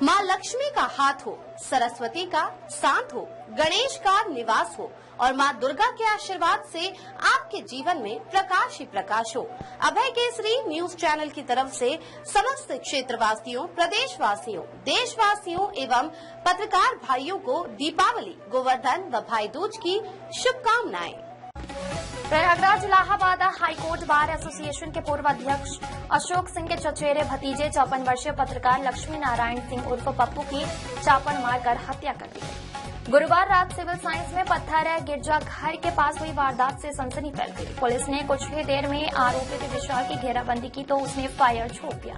माँ लक्ष्मी का हाथ हो, सरस्वती का साथ हो, गणेश का निवास हो और माँ दुर्गा के आशीर्वाद से आपके जीवन में प्रकाश ही प्रकाश हो। अभय केसरी न्यूज चैनल की तरफ से समस्त क्षेत्रवासियों, प्रदेशवासियों, देशवासियों एवं पत्रकार भाइयों को दीपावली, गोवर्धन व भाई दूज की शुभकामनाएं। Prayagraj Allahabad high court bar association के पूर्व अध्यक्ष अशोक सिंह के चचेरे भतीजे 54 वर्षीय पत्रकार लक्ष्मी नारायण सिंह उर्फ पप्पू की चापड़ मारकर हत्या कर दी। गुरुवार रात सिविल साइंस में पत्थर गिरजाघर के पास हुई वारदात से सनसनी फैल गई। पुलिस ने कुछ ही देर में आरोपी विशाल की घेराबंदी की तो उसने फायर छोड़ दिया।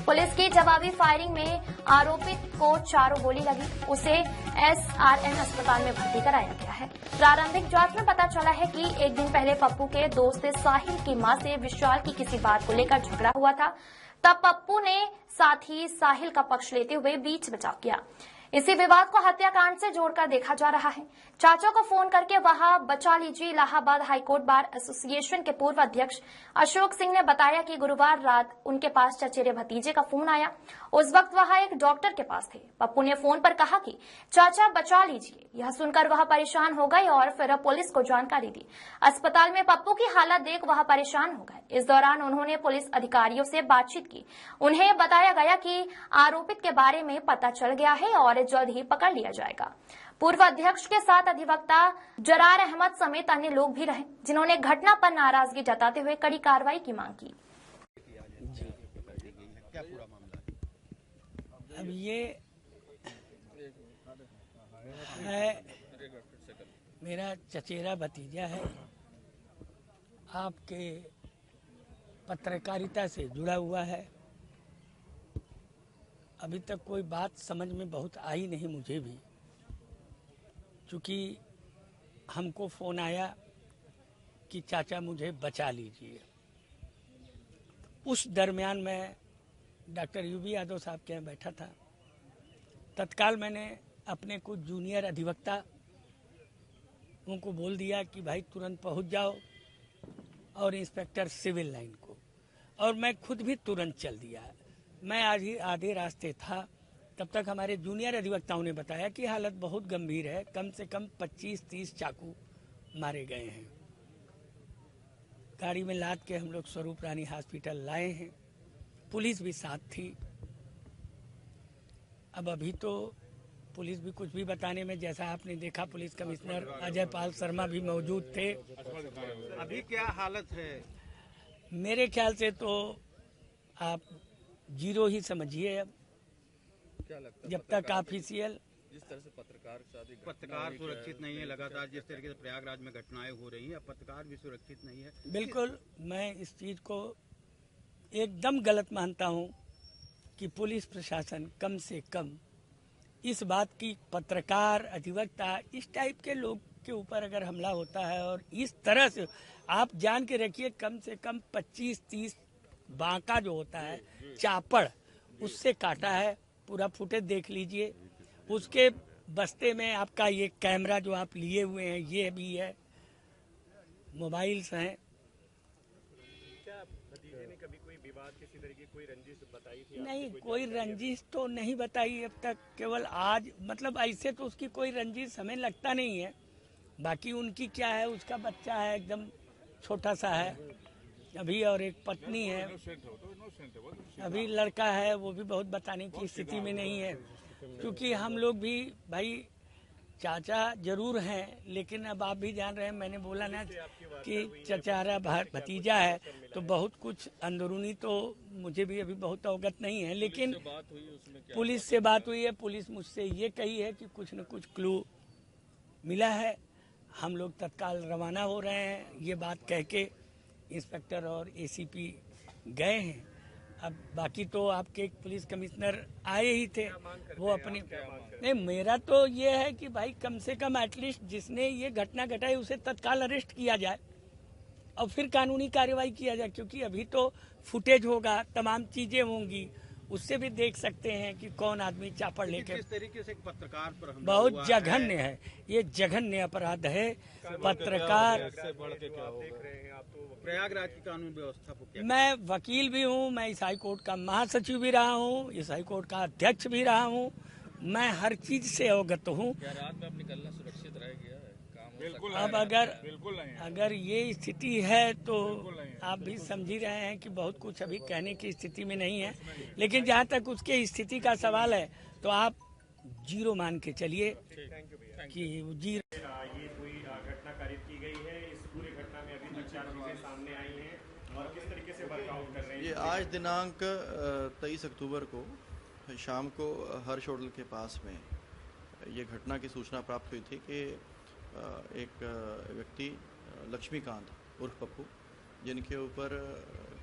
पुलिस की जवाबी फायरिंग में आरोपित को चारों गोली लगी। उसे एसआरएन अस्पताल में भर्ती कराया गया है। प्रारंभिक जांच में पता चला है कि एक दिन पहले पप्पू के दोस्त साहिल की मां से विशाल की किसी बात को लेकर झगड़ा हुआ था। तब पप्पू ने साथ ही साहिल का पक्ष लेते हुए बीच बचाव किया। इसी विवाद को हत्याकांड से जोड़कर देखा जा रहा है। चाचा को फोन करके वहां बचा लीजिए। इलाहाबाद हाईकोर्ट बार एसोसिएशन के पूर्व अध्यक्ष अशोक सिंह ने बताया कि गुरुवार रात उनके पास चचेरे भतीजे का फोन आया। उस वक्त वहां एक डॉक्टर के पास थे। पप्पू ने फोन पर कहा कि चाचा बचा लीजिए। यह सुनकर वह परेशान हो गए और फिर पुलिस को जानकारी दी। अस्पताल में पप्पू की हालत देख वह परेशान हो गए। इस दौरान उन्होंने पुलिस अधिकारियों से बातचीत की। उन्हें बताया गया कि आरोपित के बारे में पता चल गया है और जल्द ही पकड़ लिया जाएगा। पूर्व अध्यक्ष के साथ अधिवक्ता जरार अहमद समेत अन्य लोग भी रहे, जिन्होंने घटना पर नाराजगी जताते हुए कड़ी कार्रवाई की मांग की। अब ये है मेरा चचेरा भतीजा है, आपके पत्रकारिता से जुड़ा हुआ है। अभी तक कोई बात समझ में बहुत आई नहीं मुझे भी, क्योंकि हमको फ़ोन आया कि चाचा मुझे बचा लीजिए। उस दरमियान मैं डॉक्टर यूबी यादव साहब के यहाँ बैठा था। तत्काल मैंने अपने कुछ जूनियर अधिवक्ता उनको बोल दिया कि भाई तुरंत पहुंच जाओ, और इंस्पेक्टर सिविल लाइन को, और मैं खुद भी तुरंत चल दिया। मैं आज ही आधे रास्ते था, तब तक हमारे जूनियर अधिवक्ताओं ने बताया कि हालत बहुत गंभीर है, कम से कम 25-30 चाकू मारे गए हैं। गाड़ी में लाद के हम लोग स्वरूप रानी हॉस्पिटल लाए हैं। पुलिस भी साथ थी। अब अभी तो पुलिस भी कुछ भी बताने में, जैसा आपने देखा पुलिस कमिश्नर अजय पाल शर्मा भी मौजूद थे। अभी क्या हालत है? मेरे ख्याल से तो आप जीरो ही समझिए। अब क्या लगता है जब तक ऑफिशियल, जिस तरह से पत्रकार सुरक्षित नहीं है, लगातार जिस तरीके से प्रयागराज में घटनाएं हो रही हैं, पत्रकार भी सुरक्षित नहीं है। बिल्कुल मैं इस चीज को एकदम गलत मानता हूं कि पुलिस प्रशासन कम से कम इस बात की, पत्रकार, अधिवक्ता, इस टाइप के लोग के ऊपर अगर हमला होता है और इस तरह से, आप जान के रखिए कम से कम 25-30 बांका जो होता है चापड़, उससे काटा है। पूरा फुटेज देख लीजिए। उसके बस्ते में आपका ये कैमरा जो आप लिए हुए हैं ये भी है, मोबाइल्स हैं। क्या भतीजे ने कभी कोई विवाद, किसी तरह की कोई रंजिश बताई थी? नहीं, कोई रंजिश तो नहीं बताई अब तक। केवल आज, मतलब ऐसे तो उसकी कोई रंजिश हमें लगता नहीं है। बाकी उनकी क्या है, उसका बच्चा है, एकदम छोटा सा है अभी, और एक पत्नी है। अभी लड़का है, वो भी बहुत बताने की स्थिति में नहीं है, क्योंकि हम लोग भी भाई चाचा जरूर हैं, लेकिन अब आप भी जान रहे हैं, मैंने बोला ना कि चचारा भतीजा है, तो बहुत कुछ अंदरूनी तो मुझे भी अभी बहुत अवगत नहीं है। लेकिन पुलिस से बात हुई है, पुलिस मुझसे ये कही है कि कुछ न कुछ क्लू मिला है। हम लोग तत्काल रवाना हो रहे हैं। ये बात कह के इंस्पेक्टर और एसीपी गए हैं। अब बाकी तो आपके पुलिस कमिश्नर आए ही थे, वो अपनी, नहीं, मेरा तो ये है कि भाई कम से कम एटलीस्ट जिसने ये घटना घटाई उसे तत्काल अरेस्ट किया जाए और फिर कानूनी कार्रवाई किया जाए, क्योंकि अभी तो फुटेज होगा, तमाम चीजें होंगी, उससे भी देख सकते हैं कि कौन आदमी चापड़ लेके। किस तरीके से एक पत्रकार पर हमला बहुत हुआ जघन्य है, ये जघन्य अपराध है। पत्रकार, से बढ़ के क्या देख रहे हैं आप? तो प्रयागराज की कानून व्यवस्था को क्या मैं वकील भी हूँ, मैं इस हाई कोर्ट का महासचिव भी रहा हूँ, इस हाई कोर्ट का अध्यक्ष भी रहा हूँ, मैं हर चीज से अवगत हूँ। रात में अब निकलना सुरक्षित रह गया है काम? बिल्कुल अब अगर ये स्थिति है तो आप भी समझ ही रहे हैं कि बहुत कुछ अभी कहने की स्थिति में नहीं है, लेकिन जहाँ तक उसके स्थिति का सवाल है तो आप जीरो मान के चलिए कि जीरो। ये कोई घटना कारित की गई है, इस पूरी घटना में अभी तक 4 चीजें सामने आई हैं और किस तरीके से वर्कआउट कर रहे हैं? ये आज दिनांक 23 अक्टूबर को शाम को हर्ष होटल के पास में ये घटना की सूचना प्राप्त हुई थी कि एक व्यक्ति लक्ष्मीकांत उर्फ पप्पू, जिनके ऊपर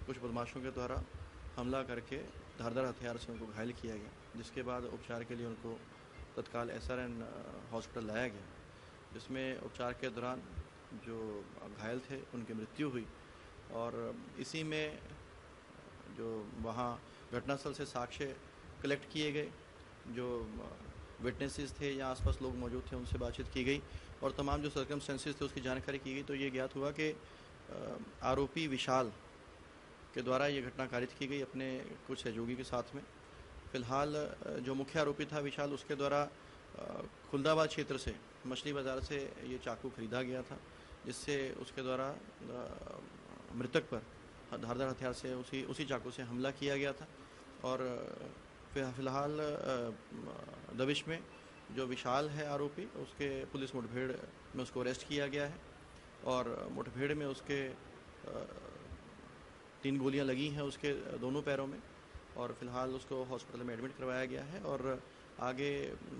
कुछ बदमाशों के द्वारा हमला करके धारदार हथियार से उनको घायल किया गया, जिसके बाद उपचार के लिए उनको तत्काल SRN हॉस्पिटल लाया गया, जिसमें उपचार के दौरान जो घायल थे उनकी मृत्यु हुई। और इसी में जो वहाँ घटनास्थल से साक्ष्य कलेक्ट किए गए, जो विटनेसेस थे या आसपास लोग मौजूद थे उनसे बातचीत की गई और तमाम जो सर्कमस्टेंसेस थे उसकी जानकारी की गई। तो ये ज्ञात हुआ कि आरोपी विशाल के द्वारा ये घटना कारित की गई अपने कुछ सहयोगी के साथ में। फिलहाल जो मुख्य आरोपी था विशाल, उसके द्वारा खुलदाबाद क्षेत्र से मछली बाज़ार से ये चाकू खरीदा गया था, जिससे उसके द्वारा मृतक पर धारदार हथियार से उसी चाकू से हमला किया गया था। और फिलहाल दबिश में जो विशाल है आरोपी, उसके पुलिस मुठभेड़ में उसको अरेस्ट किया गया है और मुठभेड़ में उसके 3 गोलियां लगी हैं उसके दोनों पैरों में और फिलहाल उसको हॉस्पिटल में एडमिट करवाया गया है। और आगे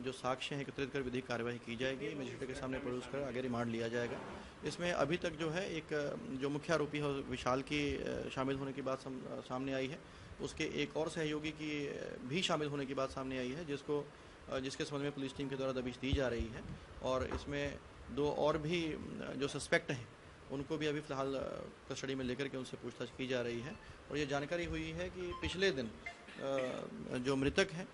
जो साक्ष्य हैं एकत्रित कर विधिक कार्यवाही की जाएगी, मजिस्ट्रेट के सामने पेश कर आगे रिमांड लिया जाएगा। इसमें अभी तक जो है एक जो मुख्य आरोपी है विशाल की शामिल होने की बात सामने आई है, उसके एक और सहयोगी की भी शामिल होने की बात सामने आई है, जिसके संबंध में पुलिस टीम के द्वारा दबिश दी जा रही है। और इसमें 2 और भी जो सस्पेक्ट हैं उनको भी अभी फ़िलहाल कस्टडी में लेकर के उनसे पूछताछ की जा रही है। और ये जानकारी हुई है कि पिछले दिन जो मृतक हैं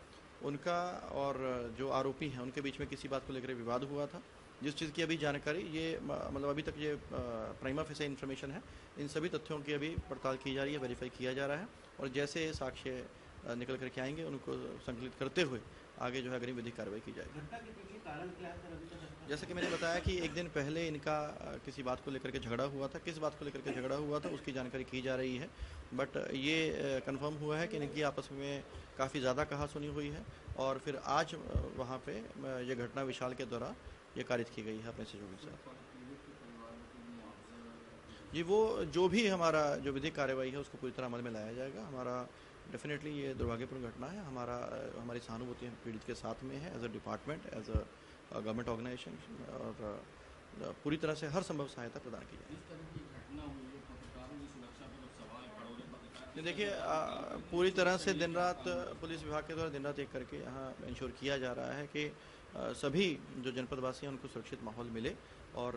उनका और जो आरोपी हैं उनके बीच में किसी बात को लेकर विवाद हुआ था, जिस चीज़ की अभी जानकारी ये मतलब अभी तक ये प्राइमा फेसी इन्फॉर्मेशन है। इन सभी तथ्यों की अभी पड़ताल की जा रही है, वेरीफाई किया जा रहा है और जैसे साक्ष्य निकल करके आएंगे उनको संकलित करते हुए आगे जो है अग्रिम विधिक कार्रवाई की जाएगी। जैसे कि मैंने बताया कि एक दिन पहले इनका किसी बात को लेकर के झगड़ा हुआ था, किस बात को लेकर के झगड़ा हुआ था उसकी जानकारी की जा रही है, बट ये कंफर्म हुआ है कि इनकी आपस में काफ़ी ज़्यादा कहासुनी हुई है और फिर आज वहाँ पे ये घटना विशाल के द्वारा ये कारित की गई है अपने सहयोगी के साथ। जी वो जो भी हमारा जो विधिक कार्रवाई है उसको पूरी तरह अमल में लाया जाएगा। हमारा डेफिनेटली ये दुर्भाग्यपूर्ण घटना है, हमारी सहानुभूति पीड़ित के साथ में है as a department, as a government organization और पूरी तरह से हर संभव सहायता प्रदान की जाए। देखिए पूरी तरह से दिन रात पुलिस विभाग के द्वारा दिन रात एक करके यहाँ इंश्योर किया जा रहा है कि सभी जो जनपदवासी हैं उनको सुरक्षित माहौल मिले और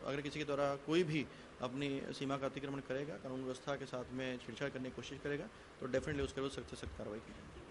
अगर किसी के द्वारा कोई भी अपनी सीमा का अतिक्रमण करेगा, कानून व्यवस्था के साथ में छेड़छाड़ करने की कोशिश करेगा तो डेफिनेटली उसके विरुद्ध सख्त से सख्त कार्रवाई की जाएगी।